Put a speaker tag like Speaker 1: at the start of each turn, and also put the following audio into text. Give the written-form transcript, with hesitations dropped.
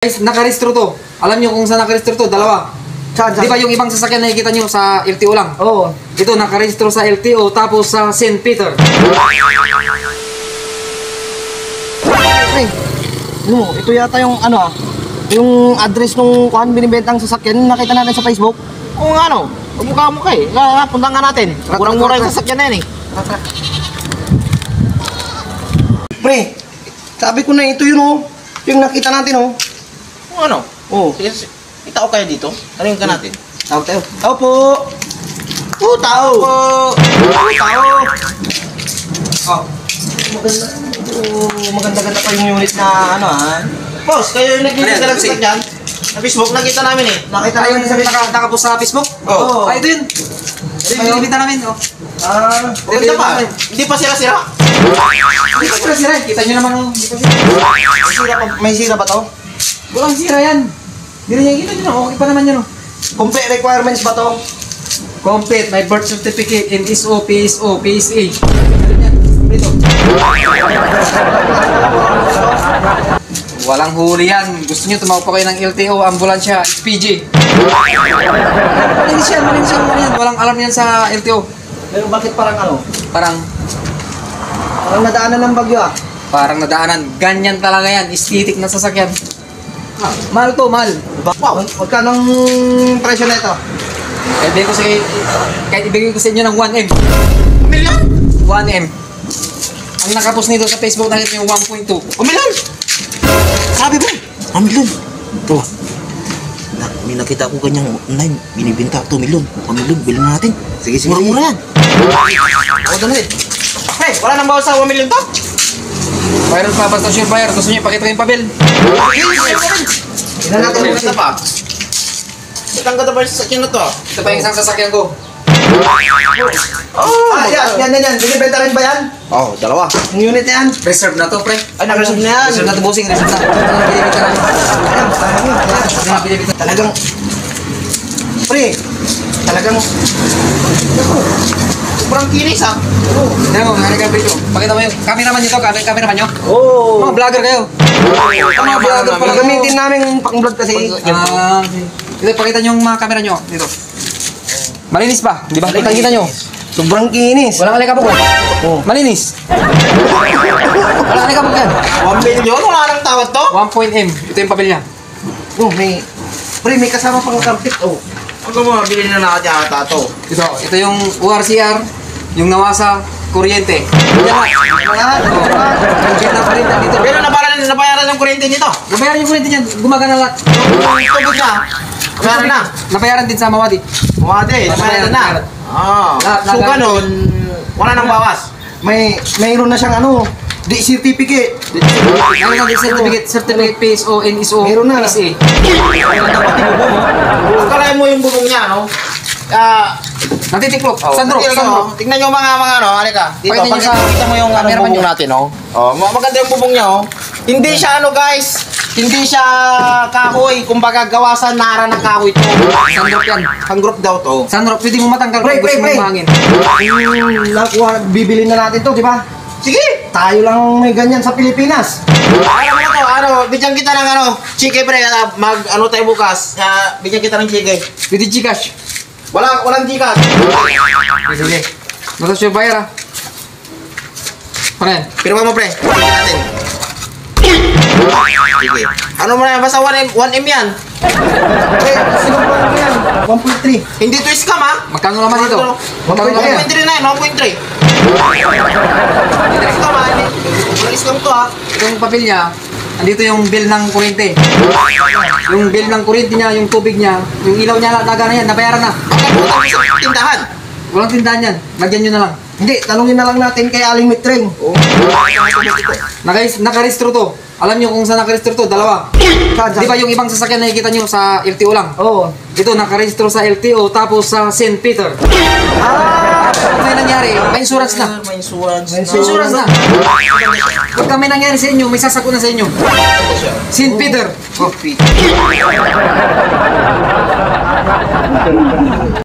Speaker 1: Guys, nakarehistro to. Alam niyo kung saan nakarehistro to? Dalawa.
Speaker 2: Saan?
Speaker 1: Di ba yung ibang sasakyan nakikita niyo sa LTO lang?
Speaker 2: Oo.
Speaker 1: Ito, nakarehistro sa LTO tapos sa St. Peter.
Speaker 2: Ay, no, ito yata yung yung address nung kuhan binibentang sasakyan nakita natin sa Facebook.
Speaker 3: Oo nga no, mukha eh. Punta nga natin. Murang-mura yung sasakyan na yan eh.
Speaker 2: Pre, sabi ko na ito yun oh. Yung nakita natin oh.
Speaker 3: Oo ano?
Speaker 2: Oo.
Speaker 3: Sige, itao kayo dito. Tanungin ka natin.
Speaker 2: Tao tayo. Tao po.
Speaker 3: Oo, tao!
Speaker 2: Tao. Oh. Maganda-ganda pa yung unit na
Speaker 3: Boss, kayo yung nagkita
Speaker 1: Ano yan?
Speaker 3: ng sasakyan. Sa Facebook, nakita namin eh.
Speaker 2: Nakita
Speaker 1: Ayun,
Speaker 2: natin sa Facebook.
Speaker 1: nakapost sa Facebook?
Speaker 3: Oo.
Speaker 1: Ito yun. Ito yung binibenta namin. Oh.
Speaker 3: Maganda pa. Hindi pa sira-sira.
Speaker 1: Hindi pa sila sira. Kita niyo naman. Hindi pa sira.
Speaker 2: May sira ba to?
Speaker 1: Walang sira yan. Hindi rin kita niyo. Okay pa naman yan. Oh.
Speaker 2: Complete requirements ba to?
Speaker 1: Complete. My birth certificate and SO, PSO, PSA. Yan. Dito. Walang huli yan. Gusto niyo tumawag pa kayo ng LTO, ambulansya, SPG. Malinis yan. Walang alarm yan sa LTO.
Speaker 2: Pero bakit parang
Speaker 1: Parang
Speaker 2: nadaanan ng bagyo ah?
Speaker 1: Parang nadaanan. Ganyan talaga yan. Aesthetic na sasakyan. Mahal to, mahal.
Speaker 2: Wow, magkanong presyo na ito?
Speaker 1: Kahit ibigay ko sa inyo ng 1M.
Speaker 3: Million?
Speaker 1: 1M. Ang nakapost nito sa Facebook, nakita nyo 1.2.
Speaker 3: Million? Sabi ba? Million. Ito. May nakita ko ganyang online. Binibinta 2 million. 1 million, bilhin natin.
Speaker 2: Sige.
Speaker 3: Mura-mura yan.
Speaker 2: Oo, dali.
Speaker 3: Hey, wala nang bawas sa 1 million to?
Speaker 1: Mayroon pa basta sure buyer. Gusto nyo ipakita ko yung pabil?
Speaker 2: Tingnan natin yung
Speaker 3: Ganda pa. Ang ganda pa yung sasakyan na to.
Speaker 1: Ito pa yung isang sasakyan ko.
Speaker 2: Yan. Binibenta rin ba yan?
Speaker 3: Oh, dalawa.
Speaker 2: Yung unit na yan?
Speaker 1: Reserve na to, pre.
Speaker 3: Ay, nag-reserve na yan.
Speaker 1: Reserve na to, bossing. Reserve na. Ito na pinibita namin.
Speaker 2: Talagang, pre, talagang,
Speaker 3: Sobrang kinis ha.
Speaker 1: Tignan mo, hari ka dito. Pakita mo yung cameraman nyo to. Cameraman nyo.
Speaker 2: Oo.
Speaker 1: Mga vlogger kayo. Mga vlogger pala.
Speaker 2: Gagamitin namin pang-vlog kasi.
Speaker 1: Ito, pakita nyo yung mga camera nyo. Dito. Malinis ba? Di ba? Kita nyo.
Speaker 2: Sobrang kinis.
Speaker 1: Walang alikabok. Malinis. Walang alikabok yan.
Speaker 3: 1 million? Wala nang tawad to?
Speaker 1: 1.M. Ito yung papel niya.
Speaker 2: Oh, may kasama pang carpet. Oh.
Speaker 3: Huwag mo mabili na nakatiyata to.
Speaker 1: Ito yung ORCR, yung nawasa, kuryente. Yan na pa rin dito.
Speaker 3: Pero nabayaran ng kuryente nito.
Speaker 1: Nabayaran yung kuryente niyan. Gumagana lahat.
Speaker 3: Tubig na. Nabayaran na.
Speaker 1: Nabayaran din sa Mawadi.
Speaker 3: Mawade, nabayaran na. So ganun, wala nang bawas.
Speaker 2: Mayroon na siyang certificate.
Speaker 1: Meron na din certificate PSO, NSO,
Speaker 2: Meron na.
Speaker 1: PSA.
Speaker 3: Akalain mo yung bubong niya, no?
Speaker 1: Natitiklop. Sandro.
Speaker 3: Tingnan nyo mga halika. Dito,
Speaker 1: Pakita nyo sa
Speaker 3: pakita mo yung
Speaker 1: camera
Speaker 3: bubong
Speaker 1: nyo.
Speaker 3: natin, no? Oh, maganda yung bubong niya, oh. Hindi siya guys. Hindi siya kahoy. Kumbaga gawasan nara ng kahoy to.
Speaker 1: Sandrop yan.
Speaker 3: Hangrop daw to.
Speaker 1: Sandrop, pwede mo matanggal
Speaker 2: Pre,
Speaker 1: kung gusto
Speaker 2: pre.
Speaker 1: mong mahangin.
Speaker 2: Bibili na natin to, di ba?
Speaker 3: Sige!
Speaker 2: Tayo lang may ganyan sa Pilipinas.
Speaker 3: Bigyan kita ng chike pre, tayo bukas. Bigyan kita ng chike.
Speaker 1: Pwede Gcash.
Speaker 3: Walang Gcash.
Speaker 1: Sige. Basta sure buyer Ano yan?
Speaker 3: Pirma mo pre. Bigyan natin. Sige. Ano mo na yan? Basta 1M yan.
Speaker 2: Sino ba yan? 1.3.
Speaker 3: Hindi to scam ha.
Speaker 1: Magkano naman ito? Magkano naman yan?
Speaker 3: 1.3 na yan, 1.3. Hindi scam ha. Walang scam to ha.
Speaker 1: Yung papel niya, andito yung bill ng kuryente. Yung bill ng kuryente niya, yung tubig niya, yung ilaw niya, nagana yan, nabayaran na.
Speaker 3: Ang pumunta mo sa tindahan.
Speaker 1: Walang tindahan yan. Lagyan nyo na lang.
Speaker 2: Hindi, tanungin na lang natin kay Aling Mitreng.
Speaker 1: Nakarehistro to. Alam nyo kung saan nakarehistro to? Dalawa. Di ba yung ibang sasakyan nakikita nyo sa LTO lang?
Speaker 2: Oo.
Speaker 1: Ito, nakarehistro sa LTO tapos sa St. Peter. Pag may nangyari, may insurance na.
Speaker 3: May insurance.
Speaker 1: May insurance na. Pagka may nangyari sa inyo, may sasako na sa inyo. St. Peter.